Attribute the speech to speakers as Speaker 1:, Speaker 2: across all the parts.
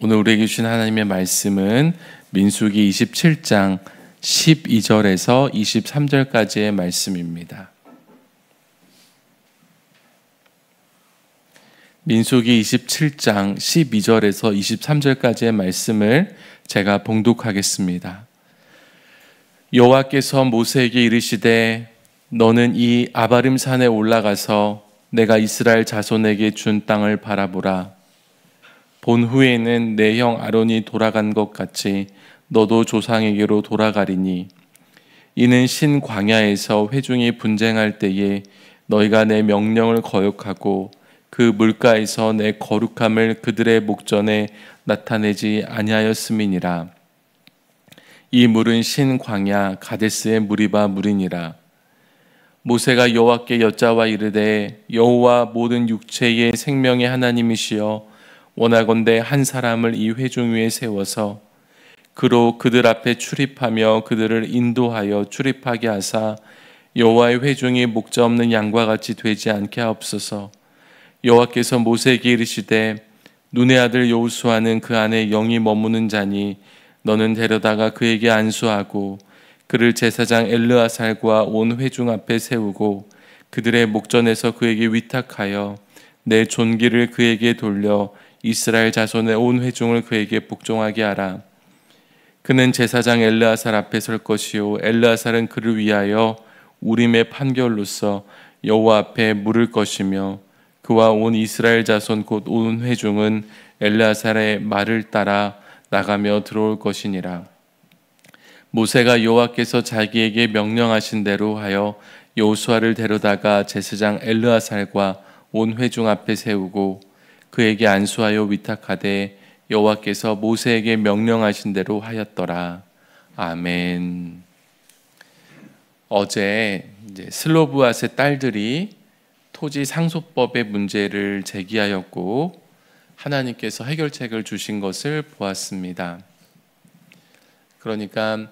Speaker 1: 오늘 우리에게 주신 하나님의 말씀은 민수기 27장 12절에서 23절까지의 말씀입니다. 민수기 27장 12절에서 23절까지의 말씀을 제가 봉독하겠습니다. 여호와께서 모세에게 이르시되 너는 이 아바림 산에 올라가서 내가 이스라엘 자손에게 준 땅을 바라보라. 본 후에는 내 형 아론이 돌아간 것 같이 너도 조상에게로 돌아가리니 이는 신 광야에서 회중이 분쟁할 때에 너희가 내 명령을 거역하고 그 물가에서 내 거룩함을 그들의 목전에 나타내지 아니하였음이니라. 이 물은 신 광야 가데스의 무리바 물이니라. 모세가 여호와께 여짜와 이르되 여호와 모든 육체의 생명의 하나님이시여 원하건대 한 사람을 이 회중 위에 세워서 그로 그들 앞에 출입하며 그들을 인도하여 출입하게 하사 여호와의 회중이 목자 없는 양과 같이 되지 않게 하옵소서. 여호와께서 모세에게 이르시되 눈의 아들 여호수아는 그 안에 영이 머무는 자니 너는 데려다가 그에게 안수하고 그를 제사장 엘르아살과 온 회중 앞에 세우고 그들의 목전에서 그에게 위탁하여 내 존귀를 그에게 돌려 이스라엘 자손의 온 회중을 그에게 복종하게 하라. 그는 제사장 엘르아살 앞에 설 것이요 엘르아살은 그를 위하여 우림의 판결로서 여호와 앞에 물을 것이며 그와 온 이스라엘 자손 곧 온 회중은 엘르아살의 말을 따라 나가며 들어올 것이니라. 모세가 여호와께서 자기에게 명령하신 대로 하여 여호수아를 데려다가 제사장 엘르아살과 온 회중 앞에 세우고 그에게 안수하여 위탁하되 여호와께서 모세에게 명령하신 대로 하였더라. 아멘. 어제 슬로브앗의 딸들이 토지 상속법의 문제를 제기하였고 하나님께서 해결책을 주신 것을 보았습니다. 그러니까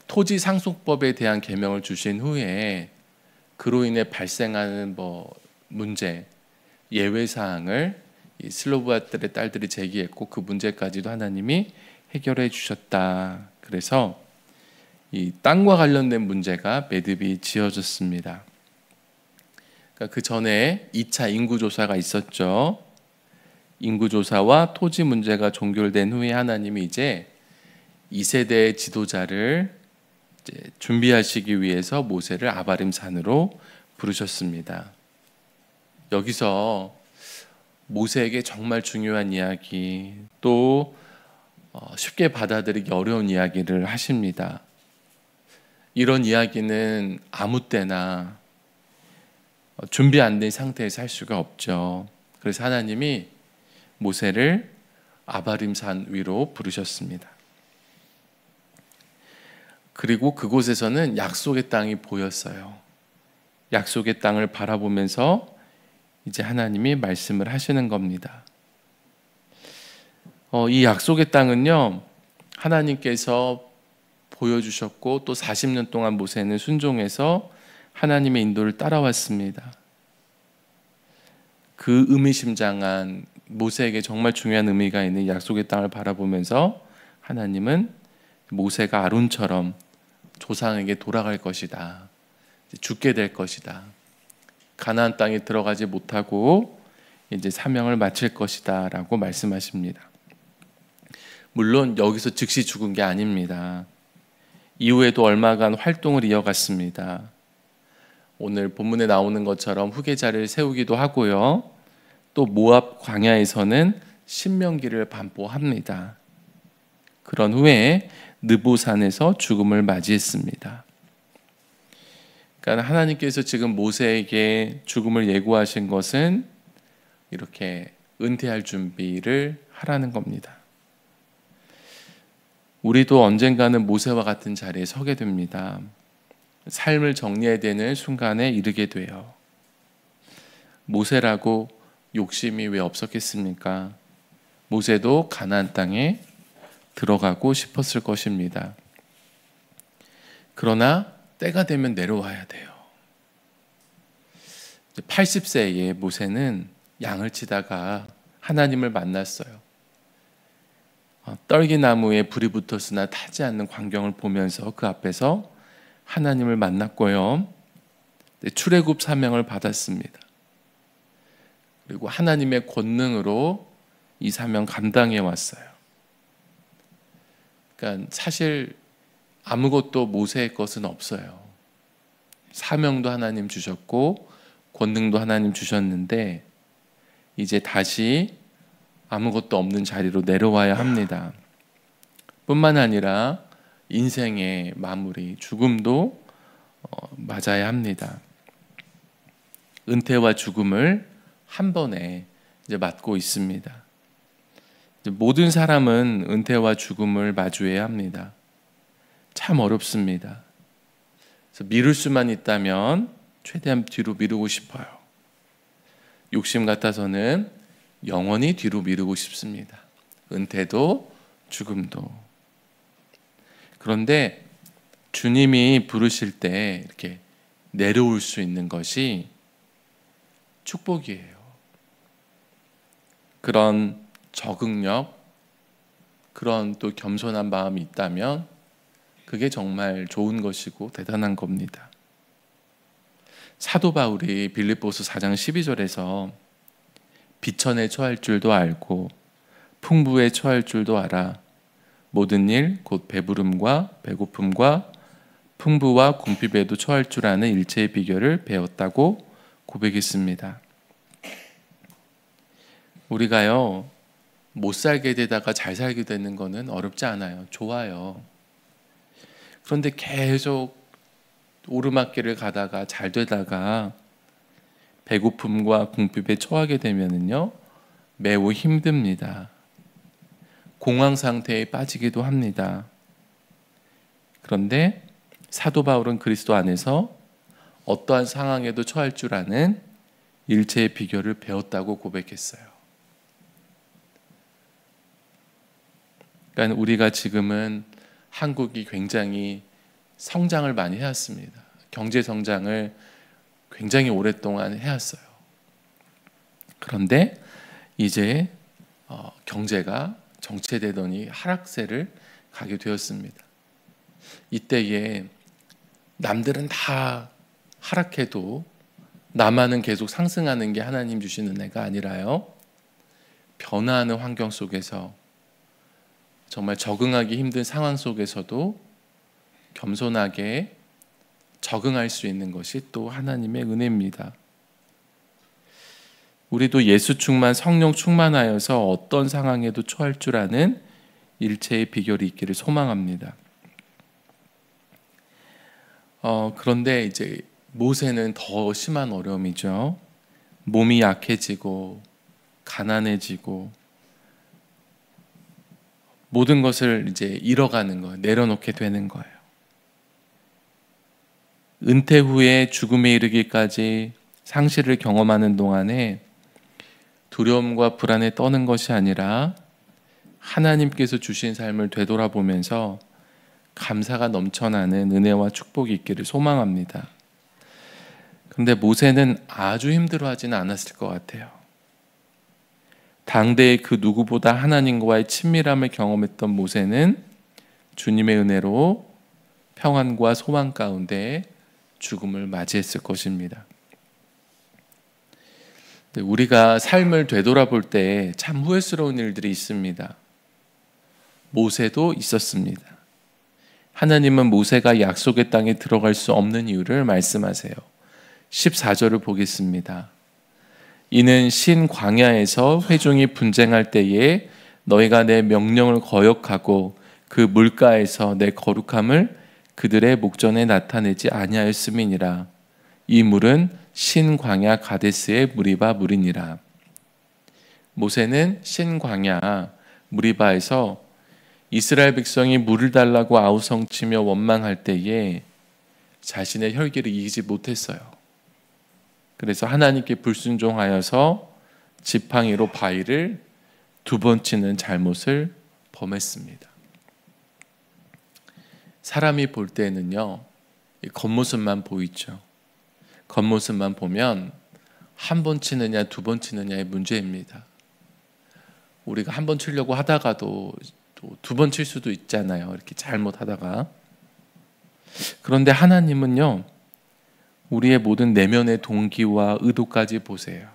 Speaker 1: 토지 상속법에 대한 계명을 주신 후에 그로 인해 발생하는 문제, 예외 사항을 이 슬로브앗들의 딸들이 제기했고 그 문제까지도 하나님이 해결해 주셨다. 그래서 이 땅과 관련된 문제가 매듭이 지어졌습니다. 그러니까 그 전에 2차 인구조사가 있었죠. 인구조사와 토지 문제가 종결된 후에 하나님이 이제 2세대의 지도자를 준비하시기 위해서 모세를 아바림 산으로 부르셨습니다. 여기서 모세에게 정말 중요한 이야기, 또 쉽게 받아들이기 어려운 이야기를 하십니다. 이런 이야기는 아무 때나 준비 안 된 상태에서 할 수가 없죠. 그래서 하나님이 모세를 아바림 산 위로 부르셨습니다. 그리고 그곳에서는 약속의 땅이 보였어요. 약속의 땅을 바라보면서 이제 하나님이 말씀을 하시는 겁니다. 이 약속의 땅은요, 하나님께서 보여주셨고 또 40년 동안 모세는 순종해서 하나님의 인도를 따라왔습니다. 그 의미심장한 모세에게 정말 중요한 의미가 있는 약속의 땅을 바라보면서 하나님은 모세가 아론처럼 조상에게 돌아갈 것이다. 죽게 될 것이다. 가나안 땅에 들어가지 못하고 이제 사명을 마칠 것이다 라고 말씀하십니다. 물론 여기서 즉시 죽은 게 아닙니다. 이후에도 얼마간 활동을 이어갔습니다. 오늘 본문에 나오는 것처럼 후계자를 세우기도 하고요. 또 모압 광야에서는 신명기를 반포합니다. 그런 후에 느보산에서 죽음을 맞이했습니다. 그러니까 하나님께서 지금 모세에게 죽음을 예고하신 것은 이렇게 은퇴할 준비를 하라는 겁니다. 우리도 언젠가는 모세와 같은 자리에 서게 됩니다. 삶을 정리해야 되는 순간에 이르게 돼요. 모세라고 욕심이 왜 없었겠습니까? 모세도 가나안 땅에 들어가고 싶었을 것입니다. 그러나 때가 되면 내려와야 돼요. 80세에 모세는 양을 치다가 하나님을 만났어요. 떨기나무에 불이 붙었으나 타지 않는 광경을 보면서 그 앞에서 하나님을 만났고요. 출애굽 사명을 받았습니다. 그리고 하나님의 권능으로 이 사명 감당해 왔어요. 그러니까 사실 아무것도 모세의 것은 없어요. 사명도 하나님 주셨고 권능도 하나님 주셨는데 이제 다시 아무것도 없는 자리로 내려와야 합니다. 뿐만 아니라 인생의 마무리, 죽음도 맞아야 합니다. 은퇴와 죽음을 한 번에 이제 맞고 있습니다. 이제 모든 사람은 은퇴와 죽음을 마주해야 합니다. 참 어렵습니다. 그래서 미룰 수만 있다면 최대한 뒤로 미루고 싶어요. 욕심 같아서는 영원히 뒤로 미루고 싶습니다. 은퇴도 죽음도. 그런데 주님이 부르실 때 이렇게 내려올 수 있는 것이 축복이에요. 그런 적응력, 그런 또 겸손한 마음이 있다면 그게 정말 좋은 것이고 대단한 겁니다. 사도 바울이 빌립보서 4장 12절에서 비천에 처할 줄도 알고 풍부에 처할 줄도 알아 모든 일 곧 배부름과 배고픔과 풍부와 궁핍에도 처할 줄 아는 일체의 비결을 배웠다고 고백했습니다. 우리가요 못 살게 되다가 잘 살게 되는 거는 어렵지 않아요. 좋아요. 그런데 계속 오르막길을 가다가 잘 되다가 배고픔과 궁핍에 처하게 되면은요 매우 힘듭니다. 공황 상태에 빠지기도 합니다. 그런데 사도 바울은 그리스도 안에서 어떠한 상황에도 처할 줄 아는 일체의 비결을 배웠다고 고백했어요. 그러니까 우리가 지금은 한국이 굉장히 성장을 많이 해왔습니다. 경제 성장을 굉장히 오랫동안 해왔어요. 그런데 이제 경제가 정체되더니 하락세를 가게 되었습니다. 이때에 남들은 다 하락해도 나만은 계속 상승하는 게 하나님 주시는 은혜가 아니라요. 변화하는 환경 속에서 정말 적응하기 힘든 상황 속에서도 겸손하게 적응할 수 있는 것이 또 하나님의 은혜입니다. 우리도 예수 충만, 성령 충만하여서 어떤 상황에도 처할 줄 아는 일체의 비결이 있기를 소망합니다. 그런데 이제 모세는 더 심한 어려움이죠. 몸이 약해지고 가난해지고 모든 것을 이제 잃어가는 거예요. 내려놓게 되는 거예요. 은퇴 후에 죽음에 이르기까지 상실을 경험하는 동안에 두려움과 불안에 떠는 것이 아니라 하나님께서 주신 삶을 되돌아보면서 감사가 넘쳐나는 은혜와 축복이 있기를 소망합니다. 그런데 모세는 아주 힘들어하지는 않았을 것 같아요. 당대의 그 누구보다 하나님과의 친밀함을 경험했던 모세는 주님의 은혜로 평안과 소망 가운데 죽음을 맞이했을 것입니다. 우리가 삶을 되돌아볼 때 참 후회스러운 일들이 있습니다. 모세도 있었습니다. 하나님은 모세가 약속의 땅에 들어갈 수 없는 이유를 말씀하세요. 14절을 보겠습니다. 이는 신 광야에서 회중이 분쟁할 때에 너희가 내 명령을 거역하고 그 물가에서 내 거룩함을 그들의 목전에 나타내지 아니하였음이니라. 이 물은 신광야 가데스의 무리바 물이니라. 모세는 신광야 무리바에서 이스라엘 백성이 물을 달라고 아우성치며 원망할 때에 자신의 혈기를 이기지 못했어요. 그래서 하나님께 불순종하여서 지팡이로 바위를 2번 치는 잘못을 범했습니다. 사람이 볼 때는요, 겉모습만 보이죠. 겉모습만 보면 한 번 치느냐 2번 치느냐의 문제입니다. 우리가 한 번 치려고 하다가도 또 두 번 칠 수도 있잖아요. 이렇게 잘못하다가. 그런데 하나님은요, 우리의 모든 내면의 동기와 의도까지 보세요.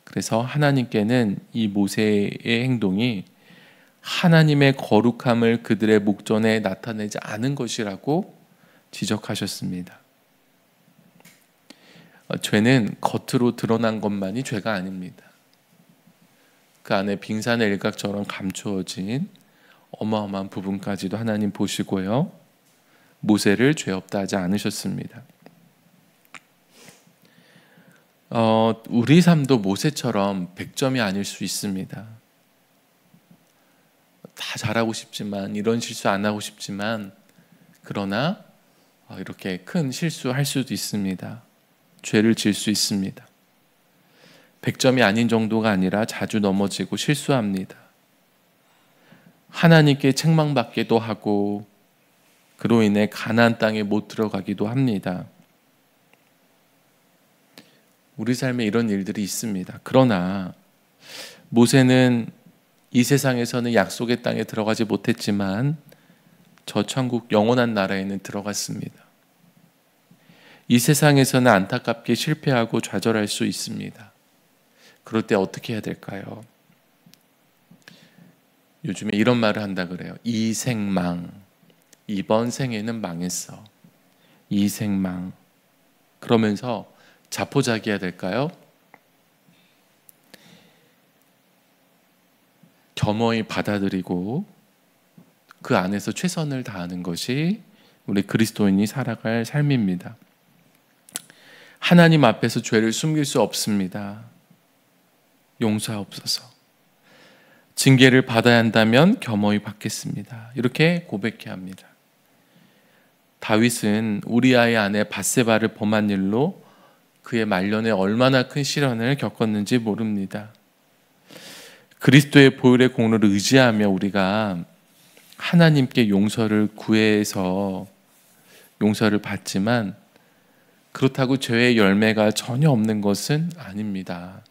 Speaker 1: 그래서 하나님께는 이 모세의 행동이 하나님의 거룩함을 그들의 목전에 나타내지 않은 것이라고 지적하셨습니다. 죄는 겉으로 드러난 것만이 죄가 아닙니다. 그 안에 빙산의 일각처럼 감추어진 어마어마한 부분까지도 하나님 보시고요, 모세를 죄 없다 하지 않으셨습니다. 우리 삶도 모세처럼 100점이 아닐 수 있습니다. 다 잘하고 싶지만, 이런 실수 안 하고 싶지만, 그러나 이렇게 큰 실수할 수도 있습니다. 죄를 지을 수 있습니다. 100점이 아닌 정도가 아니라 자주 넘어지고 실수합니다. 하나님께 책망받기도 하고, 그로 인해 가나안 땅에 못 들어가기도 합니다. 우리 삶에 이런 일들이 있습니다. 그러나 모세는 이 세상에서는 약속의 땅에 들어가지 못했지만 저 천국 영원한 나라에는 들어갔습니다. 이 세상에서는 안타깝게 실패하고 좌절할 수 있습니다. 그럴 때 어떻게 해야 될까요? 요즘에 이런 말을 한다 그래요. 이생망. 이번 생에는 망했어. 이생망. 그러면서 자포자기해야 될까요? 겸허히 받아들이고 그 안에서 최선을 다하는 것이 우리 그리스도인이 살아갈 삶입니다. 하나님 앞에서 죄를 숨길 수 없습니다. 용서하옵소서. 징계를 받아야 한다면 겸허히 받겠습니다. 이렇게 고백해야 합니다. 다윗은 우리아의 아내 밧세바를 범한 일로 그의 말년에 얼마나 큰 시련을 겪었는지 모릅니다. 그리스도의 보혈의 공로를 의지하며 우리가 하나님께 용서를 구해서 용서를 받지만, 그렇다고 죄의 열매가 전혀 없는 것은 아닙니다.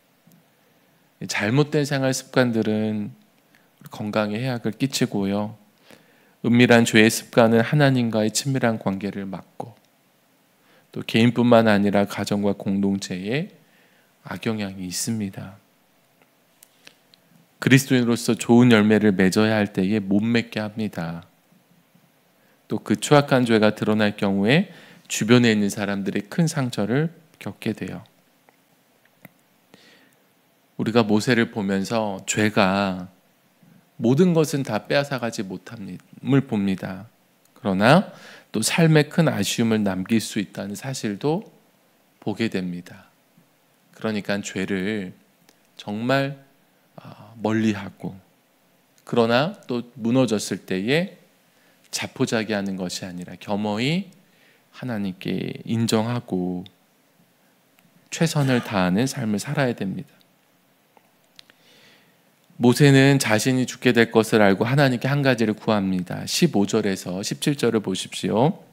Speaker 1: 잘못된 생활 습관들은 건강에 해악을 끼치고요, 은밀한 죄의 습관은 하나님과의 친밀한 관계를 막고 또 개인뿐만 아니라 가정과 공동체에 악영향이 있습니다. 그리스도인으로서 좋은 열매를 맺어야 할 때에 못 맺게 합니다. 또 그 추악한 죄가 드러날 경우에 주변에 있는 사람들이 큰 상처를 겪게 돼요. 우리가 모세를 보면서 죄가 모든 것은 다 빼앗아가지 못함을 봅니다. 그러나 또 삶에 큰 아쉬움을 남길 수 있다는 사실도 보게 됩니다. 그러니까 죄를 정말 멀리하고, 그러나 또 무너졌을 때에 자포자기하는 것이 아니라 겸허히 하나님께 인정하고 최선을 다하는 삶을 살아야 됩니다. 모세는 자신이 죽게 될 것을 알고 하나님께 한 가지를 구합니다. 15절에서 17절을 보십시오.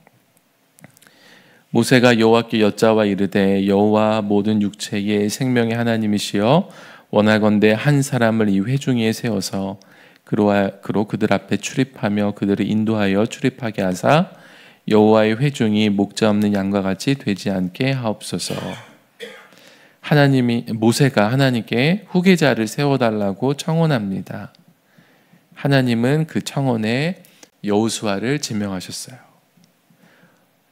Speaker 1: 모세가 여호와께 여짜와 이르되, 여호와 모든 육체의 생명의 하나님이시여, 원하건대 한 사람을 이 회중위에 세워서 그로 그들 앞에 출입하며 그들을 인도하여 출입하게 하사 여호와의 회중이 목자 없는 양과 같이 되지 않게 하옵소서. 모세가 하나님께 후계자를 세워달라고 청원합니다. 하나님은 그 청원에 여호수아를 지명하셨어요.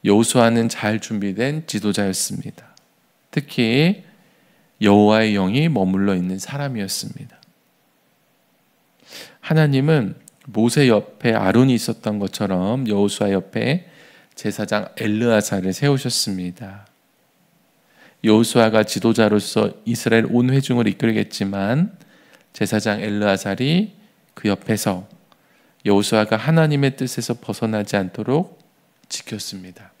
Speaker 1: 여호수아는 잘 준비된 지도자였습니다. 특히 여호와의 영이 머물러 있는 사람이었습니다. 하나님은 모세 옆에 아론이 있었던 것처럼 여호수아 옆에 제사장 엘르아사를 세우셨습니다. 여호수아가 지도자로서 이스라엘 온 회중을 이끌겠지만 제사장 엘르아살이 그 옆에서 여호수아가 하나님의 뜻에서 벗어나지 않도록 지켰습니다.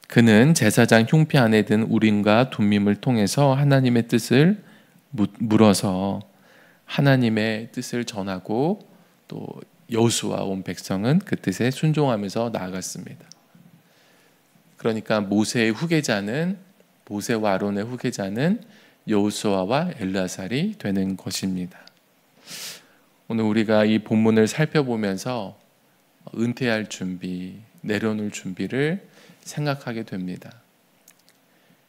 Speaker 1: 그는 제사장 흉패 안에 든 우림과 둠밈을 통해서 하나님의 뜻을 물어서 하나님의 뜻을 전하고, 또 여호수아 온 백성은 그 뜻에 순종하면서 나아갔습니다. 그러니까 모세와 아론의 후계자는 여호수아와 엘르아살이 되는 것입니다. 오늘 우리가 이 본문을 살펴보면서 은퇴할 준비, 내려놓을 준비를 생각하게 됩니다.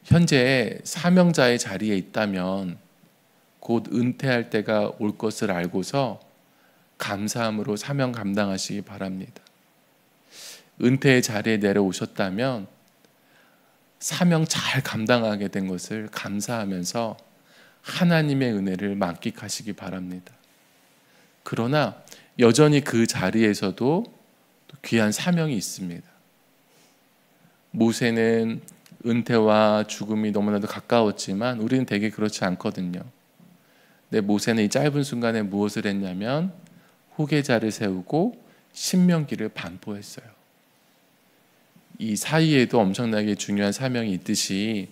Speaker 1: 현재 사명자의 자리에 있다면 곧 은퇴할 때가 올 것을 알고서 감사함으로 사명 감당하시기 바랍니다. 은퇴의 자리에 내려오셨다면 사명 잘 감당하게 된 것을 감사하면서 하나님의 은혜를 만끽하시기 바랍니다. 그러나 여전히 그 자리에서도 귀한 사명이 있습니다. 모세는 은퇴와 죽음이 너무나도 가까웠지만 우리는 되게 그렇지 않거든요. 근데 모세는 이 짧은 순간에 무엇을 했냐면 후계자를 세우고 신명기를 반포했어요. 이 사이에도 엄청나게 중요한 사명이 있듯이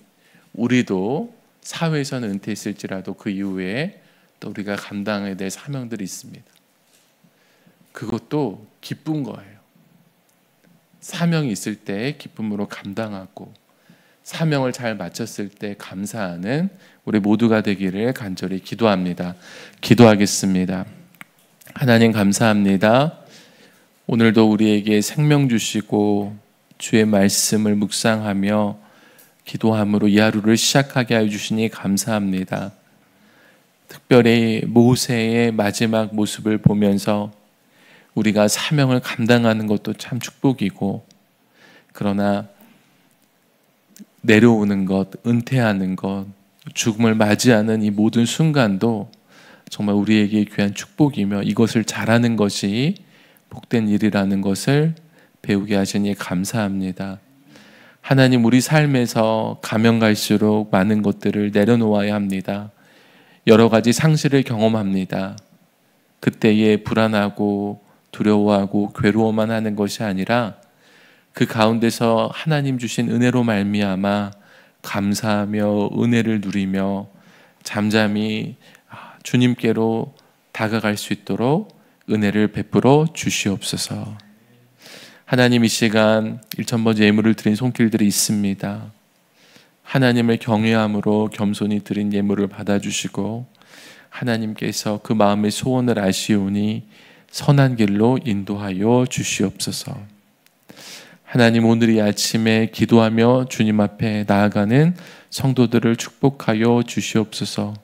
Speaker 1: 우리도 사회에서는 은퇴했을지라도 그 이후에 또 우리가 감당해야 될 사명들이 있습니다. 그것도 기쁜 거예요. 사명이 있을 때 기쁨으로 감당하고 사명을 잘 마쳤을 때 감사하는 우리 모두가 되기를 간절히 기도합니다. 기도하겠습니다. 하나님 감사합니다. 오늘도 우리에게 생명 주시고 주의 말씀을 묵상하며 기도함으로 이 하루를 시작하게 하여 주시니 감사합니다. 특별히 모세의 마지막 모습을 보면서 우리가 사명을 감당하는 것도 참 축복이고, 그러나 내려오는 것, 은퇴하는 것, 죽음을 맞이하는 이 모든 순간도 정말 우리에게 귀한 축복이며 이것을 잘하는 것이 복된 일이라는 것을 배우게 하시니 감사합니다. 하나님, 우리 삶에서 가면 갈수록 많은 것들을 내려놓아야 합니다. 여러 가지 상실을 경험합니다. 그때에 불안하고 두려워하고 괴로워만 하는 것이 아니라 그 가운데서 하나님 주신 은혜로 말미암아 감사하며 은혜를 누리며 잠잠히 주님께로 다가갈 수 있도록 은혜를 베풀어 주시옵소서. 하나님, 이 시간 1000번 예물을 드린 손길들이 있습니다. 하나님을 경외함으로 겸손히 드린 예물을 받아주시고 하나님께서 그 마음의 소원을 아시오니 선한 길로 인도하여 주시옵소서. 하나님, 오늘 이 아침에 기도하며 주님 앞에 나아가는 성도들을 축복하여 주시옵소서.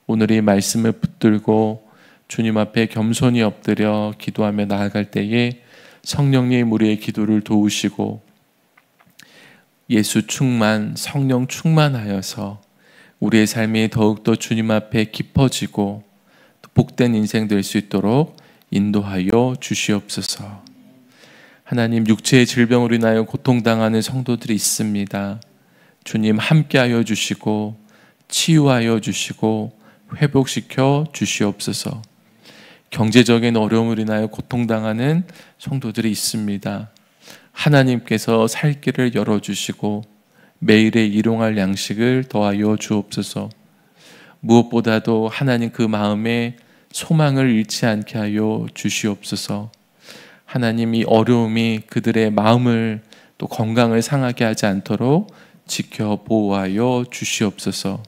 Speaker 1: 오늘 이 말씀을 붙들고 주님 앞에 겸손히 엎드려 기도하며 나아갈 때에 성령님 우리의 기도를 도우시고 예수 충만, 성령 충만하여서 우리의 삶이 더욱더 주님 앞에 깊어지고 복된 인생 될 수 있도록 인도하여 주시옵소서. 하나님, 육체의 질병으로 인하여 고통당하는 성도들이 있습니다. 주님 함께하여 주시고 치유하여 주시고 회복시켜 주시옵소서. 경제적인 어려움으로 인하여 고통당하는 성도들이 있습니다. 하나님께서 살 길을 열어주시고 매일의 일용할 양식을 더하여 주옵소서. 무엇보다도 하나님 그 마음에 소망을 잃지 않게 하여 주시옵소서. 하나님, 이 어려움이 그들의 마음을 또 건강을 상하게 하지 않도록 지켜 보호하여 주시옵소서.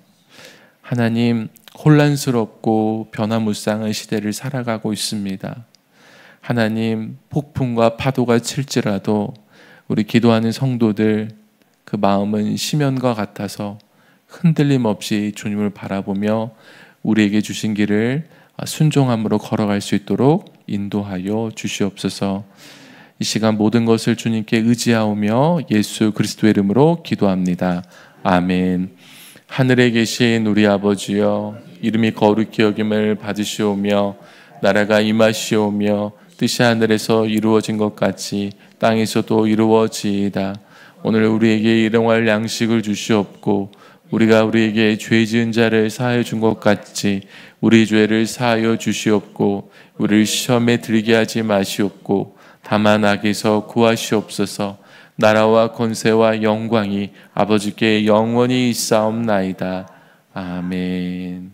Speaker 1: 하나님, 혼란스럽고 변화무쌍한 시대를 살아가고 있습니다. 하나님, 폭풍과 파도가 칠지라도 우리 기도하는 성도들 그 마음은 시면과 같아서 흔들림 없이 주님을 바라보며 우리에게 주신 길을 순종함으로 걸어갈 수 있도록 인도하여 주시옵소서. 이 시간 모든 것을 주님께 의지하오며 예수 그리스도의 이름으로 기도합니다. 아멘. 하늘에 계신 우리 아버지여, 이름이 거룩히 여김을 받으시오며 나라가 임하시오며 뜻이 하늘에서 이루어진 것 같이 땅에서도 이루어지이다. 오늘 우리에게 일용할 양식을 주시옵고 우리가 우리에게 죄 지은 자를 사하여 준 것 같이 우리 죄를 사하여 주시옵고 우리를 시험에 들게 하지 마시옵고 다만 악에서 구하시옵소서. 나라와 권세와 영광이 아버지께 영원히 있사옵나이다. 아멘.